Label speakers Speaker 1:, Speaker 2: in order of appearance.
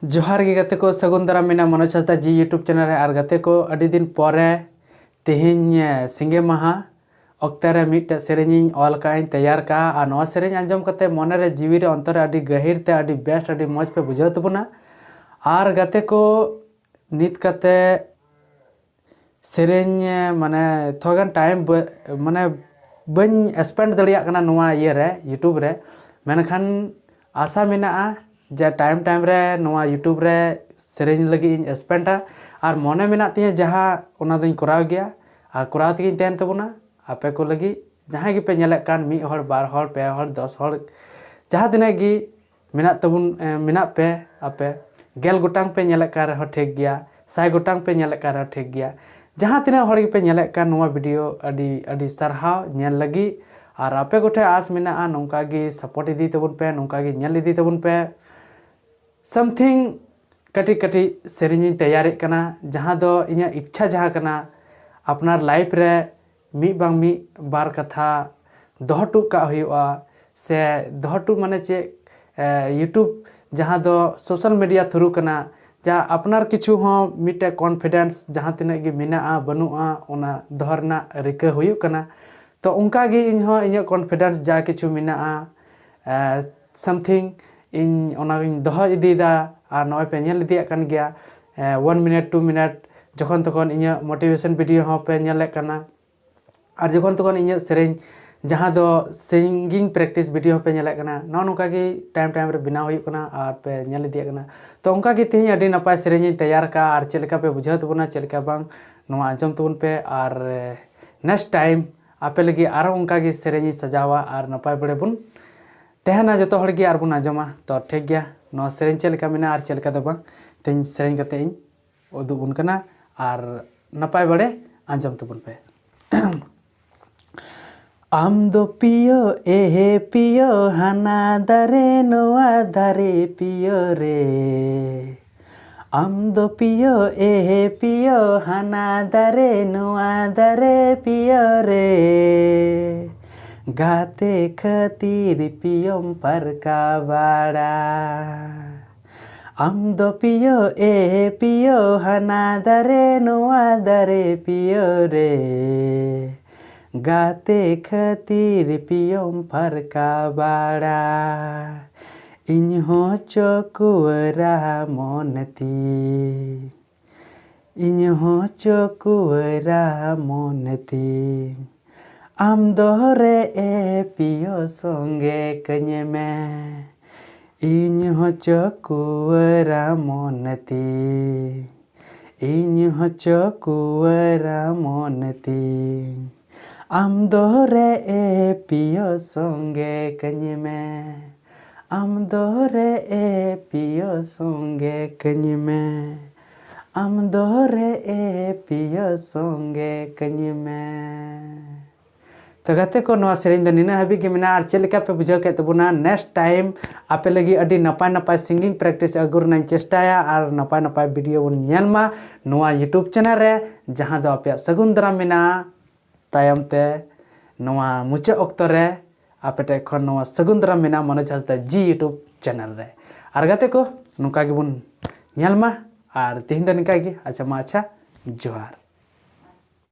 Speaker 1: जोहार गे गाते को सगुन दाराम मेना मनोज हांसदा जी यूट्यूब चैनल रे आर गाते को अड़ी दिन परे तेहें सिंगे माहा अक्ते रे मिट्टे सेरेᱧ ऑल काइन तैयार का आ नवा सेरेኝ आंजम कते मने रे जीवी रे अंतर रे अड़ी गहिर ते अड़ी बेस्ट अड़ी मौज पे बुझाव तबुना आर गाते को नित कते सेरेኝ माने थोगन टाइम माने बन स्पेंड दड़िया कना नवा ये रे यूट्यूब रे मेनखान आशा मेना जे टाइम टाइम रे नवा यूट्यूब रे सेरेኝ लगी इन स्पेंडा और मने मेना तिया जहाँ ओना दोኝ कराव गया आ कराव तगिñ तहन तबुना आपे को लगी जहाँ गे पे नेले कान मी हर बार हर पे हर 10 हर जहाँ तिना गी मेना तबुन मेना पे आपे गेल गोटांग पे नेले कान रह ठीक गया 100 गोटांग पे नेले कान रह ठीक गया जहाँ तिना हर गे पे नेले कान नवा वीडियो अडी अडी सरहाव नेल लगी और आपे गोठे आस मेना नौका गे सपोर्ट इदी तबुन पे नौका गे नेल इदी तबुन पे समथिंग कटी कटी सेरेኝ तैयारी कना जहाँ दो इኛ इच्छा जहाँ कना अपनार लाइफ रे मी बांग मी बार कथा दोहटू का हुआ से दोहटू माने चे यूट्यूब जहाँ दो सोशल मीडिया थ्रू कना जहाँ अपनार किछु हो मिटे कॉन्फिडेंस जहाँ तिना गे मेना बनुआ ओना दोहरना रिका हुयु कना तो उनका गे इन हो इኛ कॉन्फिडेंस जा किछु मेना समथिंग इन ओना गिñ दोह इदीदा और नय पे नेल इदिया कान गया 1 मिनट 2 मिनट जखन तखन इኛ मोटिवेशन वीडियो हो पे नेले कना और जखन तखन इኛ सेरेኝ जहाँ दो सिंगिंग प्रैक्टिस वीडियो पे नेले कना नौका गे टाइम टाइम रे बनाव हुयु कना और पे नेल इदिया कना तो उनका गे तेहेñ अडी नपाय सेरेኝ तैयार का और चेलका पे बुझाव तबुना चेलका बांग नवा आंजम तबुन पे और नेक्स्ट टाइम आपे लगी आरो उनका गे सेरेኝ सजावा और नपाय बड़े बुन तेहना जो हर गे आर बुन आंजमा तो ठीक गया नवा सेरेኝ चेलका मेना और चेलका दो बांग तेहेñ सेरेኝ कते इन उदुग बुन कना और नपाय बड़े आंजम तबुन पे आम दो पियो एहे पियो हाना दारे नोआ दारे पियो रे आम दो पियो एहे पियो हाना दारे नोआ दारे पियो रे गाते खातिर पियम परका बाड़ा आम दो पियो ए पियो हाना दारे नोआ दारे पियो रे गाते खातिर पियम फरका बाड़ा इन हो चकुरा मोनती इन हो चकुरा मोनती आम दोहरे ए पियो संगे कन्ये में इन हो चकुरा मोनती इन हो चकुरा मोनती आम दोहरे ए पियो संगे कन्ये में आम दोहरे ए पियो संगे कन्ये में आम दोहरे ए पियो संगे कन्ये में तो गाते को नवा सेरेኝ दो निना हबी गे मेना और चेलका पे बुझाव के तबुना नेक्स्ट टाइम आपे लगी अडी नपाय नपाय सिंगिंग प्रैक्टिस अगुर नाइन चेष्टाया और नपाय नपाय वीडियो बन नेलमा नवा यूट्यूब चैनल रे जहाँ दो आपे सगुन दाराम मेना तायम ते नवा मुचा अक्तो रे आपे टे खन नवा सगुन दाराम मेना मनोज हांसदा जी यूट्यूब चैनल रे और गाते को नुका गे बुन नेलमा और तेहेñ दो निका गे अच्छा मा अच्छा जोहार।